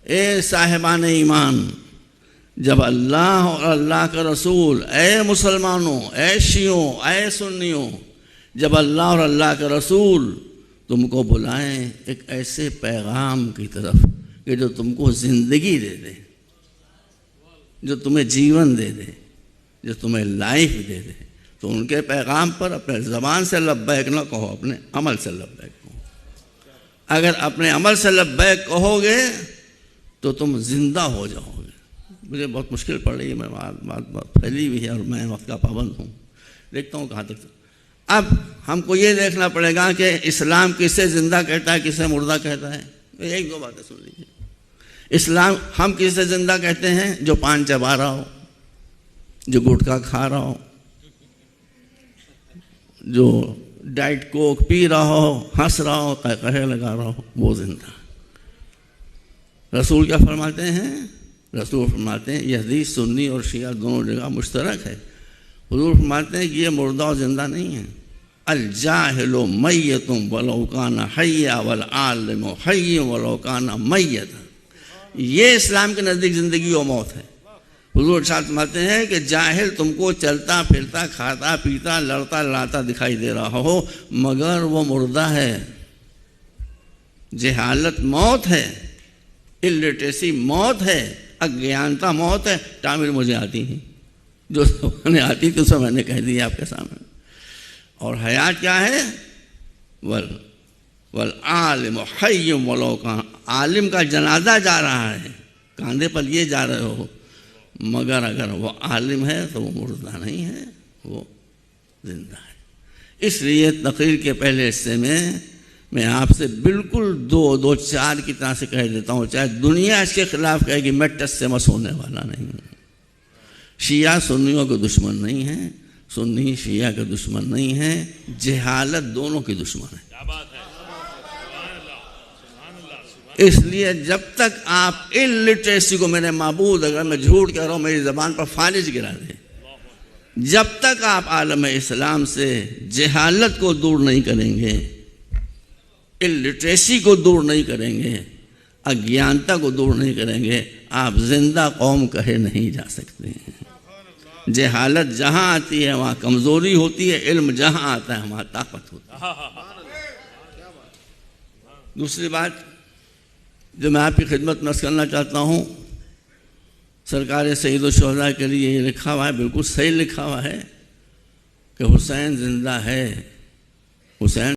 اے صاحبان ایمان، جب اللہ اور اللہ کا رسول، اے مسلمانوں، اے شیعوں، اے سنیوں، جب اللہ اور اللہ کا رسول تم کو بلائیں ایک ایسے پیغام کی طرف کہ جو تم کو زندگی دے دے، جو تمہیں جیون دے دے، جو تمہیں لائف دے دے، تو ان کے پیغام پر اپنے زبان سے لبیک نہ کہو، اپنے عمل سے لبیک کہو۔ اگر اپنے عمل سے لبیک کہو گے تو تم زندہ ہو جاؤ گے۔ مجھے بہت مشکل پڑ رہی ہے، میں بات پھیلی ہوئی ہے اور میں وقت کا پابند ہوں، دیکھتا ہوں کہاں تک۔ اب ہم کو یہ دیکھنا پڑے گا کہ اسلام کسے زندہ کہتا ہے، کسے مردہ کہتا ہے۔ ایک دو باتیں سن لیجیے۔ اسلام ہم کسے زندہ کہتے ہیں؟ جو پان چبا رہا ہو، جو گٹکا کھا رہا ہو، جو ڈائٹ کوک پی رہا ہو، ہنس رہا ہو، قہقہے لگا رہا ہو، وہ زندہ۔ رسول کیا فرماتے ہیں؟ رسول فرماتے ہیں، یہ حدیث سنی اور شیعہ دونوں جگہ مشترک ہے۔ حضور فرماتے ہیں کہ یہ مردہ اور زندہ نہیں ہے۔ الجاہل میت ولو کان حیا والعالم حی ولو کان میت۔ یہ اسلام کے نزدیک زندگی و موت ہے۔ حضور ارشاد فرماتے ہیں کہ جاہل تم کو چلتا پھرتا، کھاتا پیتا، لڑتا لڑاتا دکھائی دے رہا ہو، مگر وہ مردہ ہے۔ جہالت موت ہے، الٹریسی موت ہے، اگیانتا موت ہے۔ تعمیر مجھے آتی نہیں، جو میں آتی تھی اسے میں نے کہہ دی آپ کے سامنے۔ اور حیات کیا ہے؟ والعالم حی ولو کان۔ عالم کا جنازہ جا رہا ہے، کاندھے پر لیے جا رہے ہو، مگر اگر وہ عالم ہے تو وہ مردہ نہیں ہے، وہ زندہ ہے۔ اس لیے تقریر کے پہلے حصے میں آپ سے بالکل دو چار کی طرح سے کہہ دیتا ہوں، چاہے دنیا اس کے خلاف کہے گی، میں ٹس سے مس ہونے والا نہیں ہوں۔ شیعہ سنیوں کے دشمن نہیں ہیں، سنی شیعہ کے دشمن نہیں ہیں، جہالت دونوں کی دشمن ہے۔ اس لیے جب تک آپ الٹریسی کو، میرے معبود اگر میں جھوٹ کہہ رہا ہوں میری زبان پر فالج گرا دے، جب تک آپ عالم اسلام سے جہالت کو دور نہیں کریں گے، الٹریسی کو دور نہیں کریں گے، اگیانتا کو دور نہیں کریں گے، آپ زندہ قوم کہے نہیں جا سکتے ہیں۔ جہالت جہاں آتی ہے وہاں کمزوری ہوتی ہے، علم جہاں آتا ہے وہاں طاقت ہوتی ہے۔ دوسری بات جو میں آپ کی خدمت میں عرض کرنا چاہتا ہوں، سرکار سید الشہداء کے لیے یہ لکھا ہوا ہے، بالکل صحیح لکھا ہوا ہے کہ حسین زندہ ہے، حسین